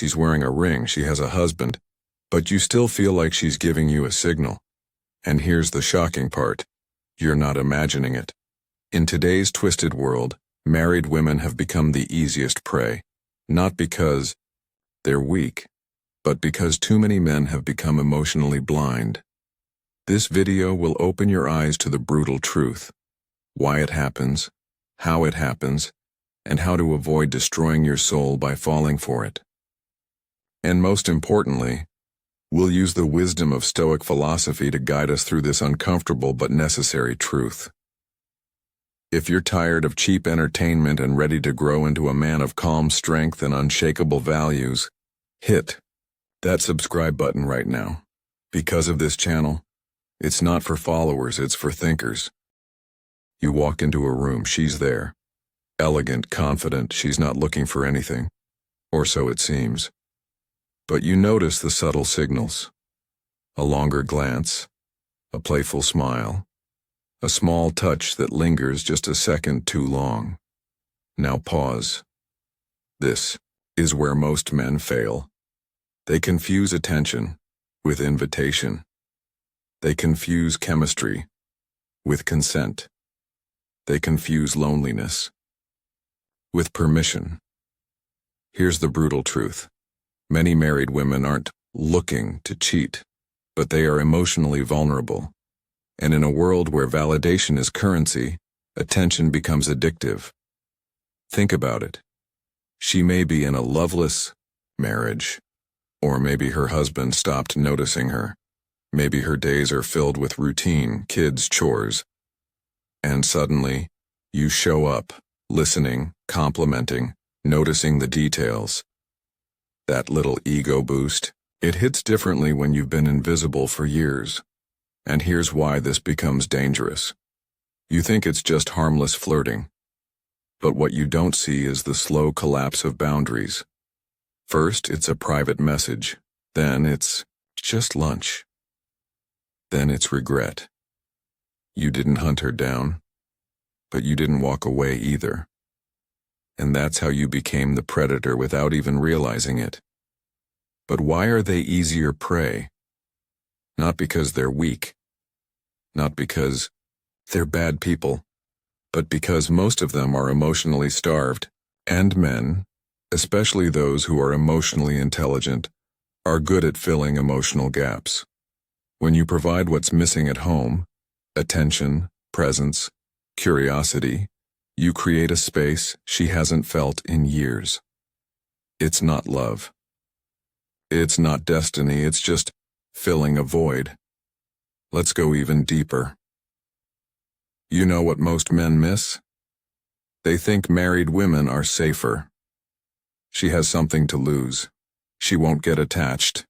she's wearing a ring, she has a husband, but you still feel like she's giving you a signal. And here's the shocking part. You're not imagining it. In today's twisted world, married women have become the easiest prey, not because they're weak, but because too many men have become emotionally blind. This video will open your eyes to the brutal truth, why it happens, how it happens, and how to avoid destroying your soul by falling for it. And most importantly, we'll use the wisdom of Stoic philosophy to guide us through this uncomfortable but necessary truth. If you're tired of cheap entertainment and ready to grow into a man of calm strength and unshakable values, hit that subscribe button right now. Because of this channel, it's not for followers, it's for thinkers. You walk into a room, she's there. Elegant, confident, she's not looking for anything. Or so it seems. But you notice the subtle signals. A longer glance, a playful smile, a small touch that lingers just a second too long. Now pause. This is where most men fail. They confuse attention with invitation. They confuse chemistry with consent. They confuse loneliness with permission. Here's the brutal truth. Many married women aren't looking to cheat, but they are emotionally vulnerable. And in a world where validation is currency, attention becomes addictive. Think about it. She may be in a loveless marriage, or maybe her husband stopped noticing her. Maybe her days are filled with routine, kids, chores. And suddenly, you show up, listening, complimenting, noticing the details. That little ego boost, it hits differently when you've been invisible for years. And here's why this becomes dangerous. You think it's just harmless flirting. But what you don't see is the slow collapse of boundaries. First, it's a private message. Then it's just lunch. Then it's regret. You didn't hunt her down, but you didn't walk away either. And that's how you became the predator without even realizing it. But why are they easier prey? Not because they're weak, not because they're bad people, but because most of them are emotionally starved, and men, especially those who are emotionally intelligent, are good at filling emotional gaps. When you provide what's missing at home, attention, presence, curiosity, you create a space she hasn't felt in years. It's not love. It's not destiny, it's just filling a void. Let's go even deeper. You know what most men miss? They think married women are safer. She has something to lose. She won't get attached.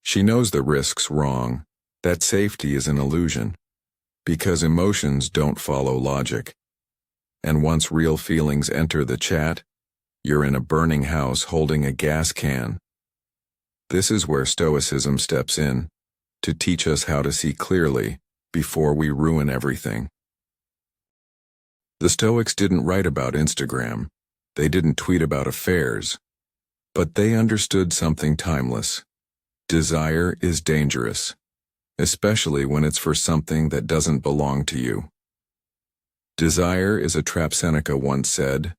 She knows the risk's wrong. That safety is an illusion. Because emotions don't follow logic. And once real feelings enter the chat, you're in a burning house holding a gas can. This is where Stoicism steps in, to teach us how to see clearly before we ruin everything. The Stoics didn't write about Instagram. They didn't tweet about affairs. But they understood something timeless. Desire is dangerous, especially when it's for something that doesn't belong to you. Desire is a trap. Seneca once said,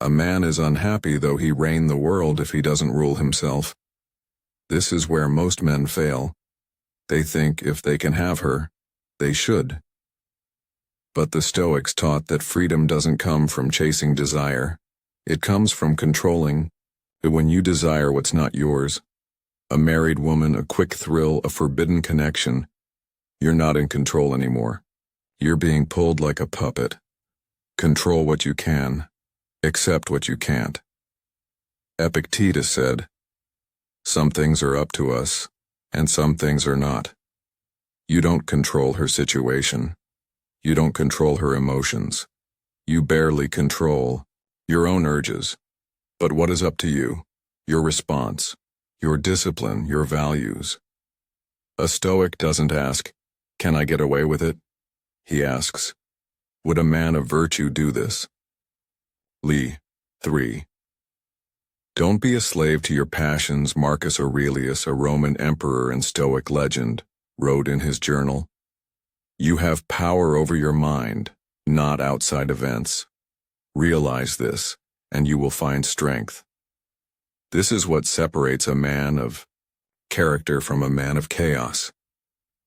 "A man is unhappy though he reign the world if he doesn't rule himself." This is where most men fail. They think if they can have her, they should. But the Stoics taught that freedom doesn't come from chasing desire. It comes from controlling. When you desire what's not yours, a married woman, a quick thrill, a forbidden connection, you're not in control anymore. You're being pulled like a puppet. Control what you can, accept what you can't. Epictetus said, "Some things are up to us, and some things are not." You don't control her situation. You don't control her emotions. You barely control your own urges. But what is up to you? Your response, your discipline, your values. A Stoic doesn't ask, "Can I get away with it?" He asks, "Would a man of virtue do this?" Lee, 3. Don't be a slave to your passions. Marcus Aurelius, a Roman emperor and Stoic legend, wrote in his journal, "You have power over your mind, not outside events. Realize this, and you will find strength." This is what separates a man of character from a man of chaos.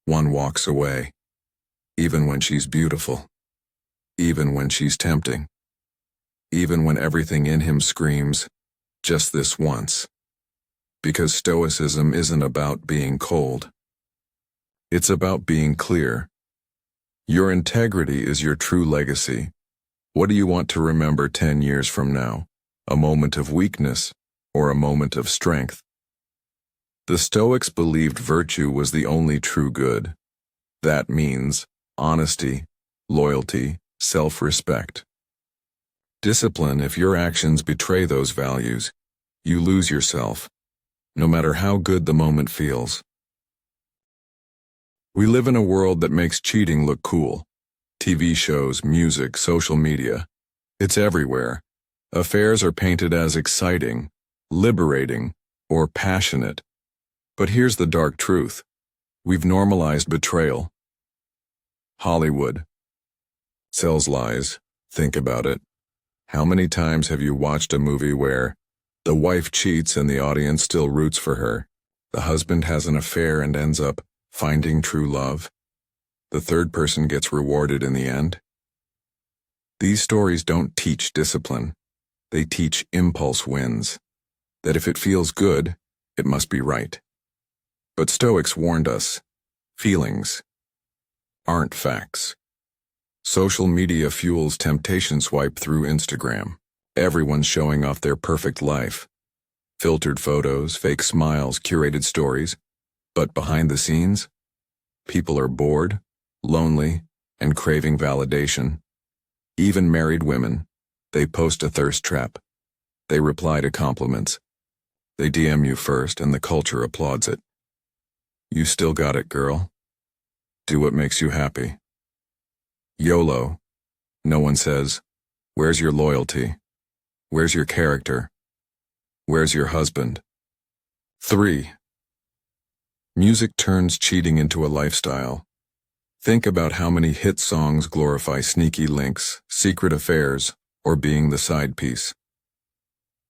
One walks away, even when she's beautiful, even when she's tempting, even when everything in him screams, "Just this once." Because Stoicism isn't about being cold. It's about being clear. Your integrity is your true legacy. What do you want to remember 10 years from now? A moment of weakness or a moment of strength? The Stoics believed virtue was the only true good. That means honesty, loyalty, self-respect. Discipline. If your actions betray those values, you lose yourself, no matter how good the moment feels. We live in a world that makes cheating look cool. TV shows, music, social media. It's everywhere. Affairs are painted as exciting, liberating, or passionate. But here's the dark truth. We've normalized betrayal. Hollywood sells lies. Think about it. How many times have you watched a movie where the wife cheats and the audience still roots for her? The husband has an affair and ends up finding true love. The third person gets rewarded in the end. These stories don't teach discipline. They teach impulse wins. That if it feels good, it must be right. But Stoics warned us, feelings aren't facts. Social media fuels temptation. Swipe through Instagram. Everyone's showing off their perfect life. Filtered photos, fake smiles, curated stories. But behind the scenes, people are bored, lonely, and craving validation. Even married women, they post a thirst trap. They reply to compliments. They DM you first and the culture applauds it. You still got it, girl. Do what makes you happy. YOLO. No one says, where's your loyalty? Where's your character? Where's your husband? 3. Music turns cheating into a lifestyle. Think about how many hit songs glorify sneaky links, secret affairs, or being the side piece.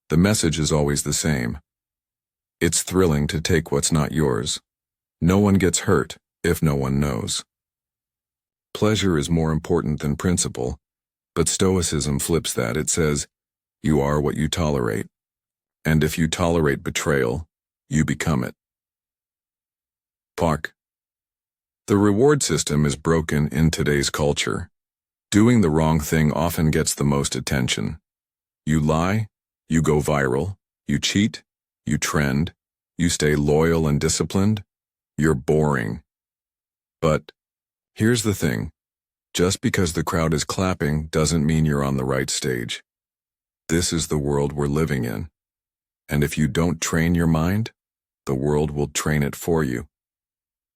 The message is always the same. It's thrilling to take what's not yours. No one gets hurt if no one knows. Pleasure is more important than principle, but Stoicism flips that. It says, you are what you tolerate. And if you tolerate betrayal, you become it. Park. The reward system is broken in today's culture. Doing the wrong thing often gets the most attention. You lie, you go viral, you cheat, you trend, you stay loyal and disciplined, you're boring. But here's the thing. Just because the crowd is clapping doesn't mean you're on the right stage. This is the world we're living in. And if you don't train your mind, the world will train it for you.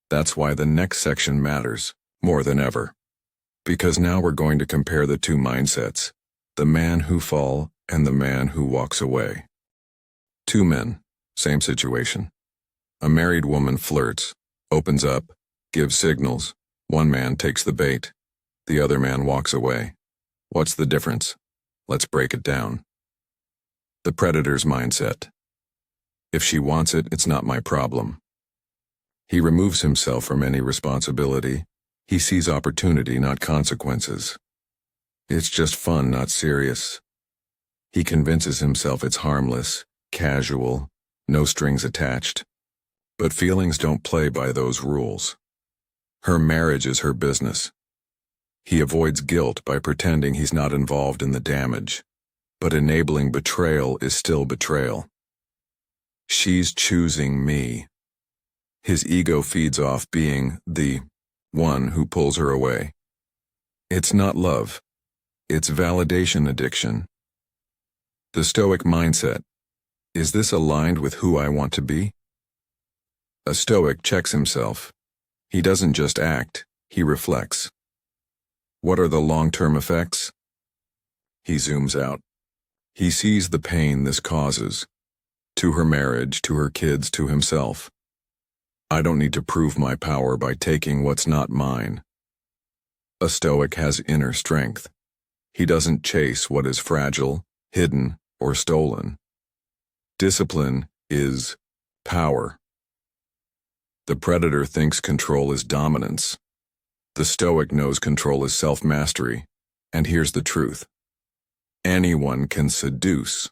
That's why the next section matters more than ever. Because now we're going to compare the two mindsets, the man who falls and the man who walks away. Two men, same situation. A married woman flirts, opens up, gives signals. One man takes the bait. The other man walks away. What's the difference? Let's break it down. The predator's mindset. If she wants it, it's not my problem. He removes himself from any responsibility. He sees opportunity, not consequences. It's just fun, not serious. He convinces himself it's harmless, casual, no strings attached. But feelings don't play by those rules. Her marriage is her business. He avoids guilt by pretending he's not involved in the damage. But enabling betrayal is still betrayal. She's choosing me. His ego feeds off being the one who pulls her away. It's not love. It's validation addiction. The Stoic mindset. Is this aligned with who I want to be? A Stoic checks himself. He doesn't just act, he reflects. What are the long-term effects? He zooms out. He sees the pain this causes. to her marriage, to her kids, to himself. I don't need to prove my power by taking what's not mine. A Stoic has inner strength. He doesn't chase what is fragile, hidden, or stolen. Discipline is power. The predator thinks control is dominance. The Stoic knows control is self-mastery. And here's the truth. Anyone can seduce.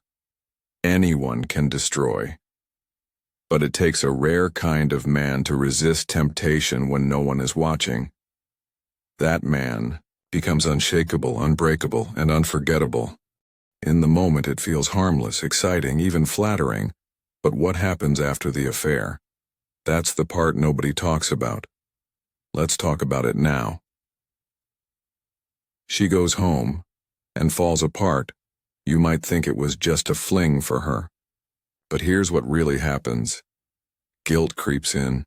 Anyone can destroy. But it takes a rare kind of man to resist temptation when no one is watching. That man becomes unshakable, unbreakable, and unforgettable. In the moment it feels harmless, exciting, even flattering. But what happens after the affair? That's the part nobody talks about. Let's talk about it now. She goes home and falls apart. You might think it was just a fling for her. But here's what really happens. Guilt creeps in.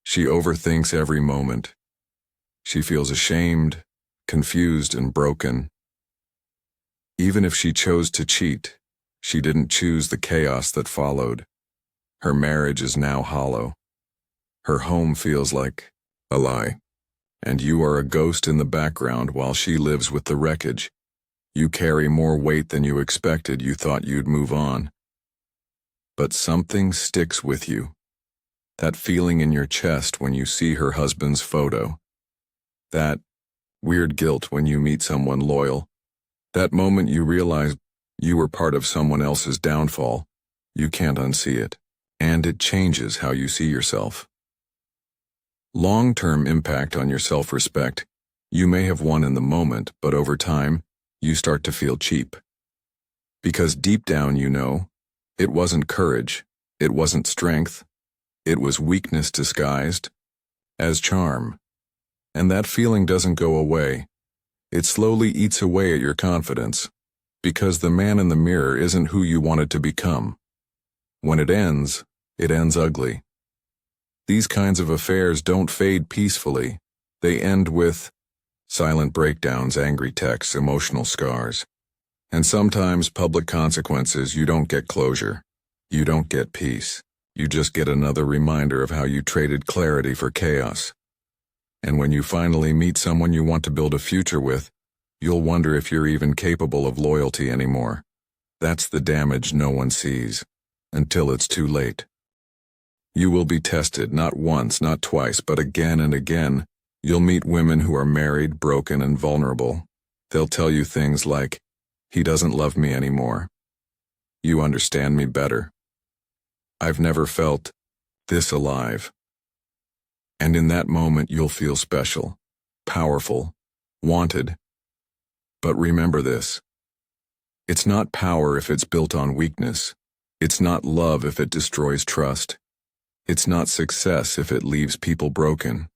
She overthinks every moment. She feels ashamed, confused, and broken. Even if she chose to cheat, she didn't choose the chaos that followed. Her marriage is now hollow. Her home feels like a lie. And you are a ghost in the background while she lives with the wreckage. You carry more weight than you expected. You thought you'd move on. But something sticks with you. That feeling in your chest when you see her husband's photo. That weird guilt when you meet someone loyal. That moment you realize you were part of someone else's downfall. You can't unsee it. And it changes how you see yourself. Long-term impact on your self-respect. You may have won in the moment, but over time, you start to feel cheap. Because deep down you know, it wasn't courage, it wasn't strength, it was weakness disguised as charm. And that feeling doesn't go away. It slowly eats away at your confidence, because the man in the mirror isn't who you wanted to become. When it ends ugly. These kinds of affairs don't fade peacefully. They end with silent breakdowns, angry texts, emotional scars. And sometimes public consequences. You don't get closure. You don't get peace. You just get another reminder of how you traded clarity for chaos. And when you finally meet someone you want to build a future with, you'll wonder if you're even capable of loyalty anymore. That's the damage no one sees, until it's too late. You will be tested, not once, not twice, but again and again. You'll meet women who are married, broken, and vulnerable. They'll tell you things like, "He doesn't love me anymore. You understand me better. I've never felt this alive." And in that moment you'll feel special, powerful, wanted. But remember this. It's not power if it's built on weakness. It's not love if it destroys trust. It's not success if it leaves people broken.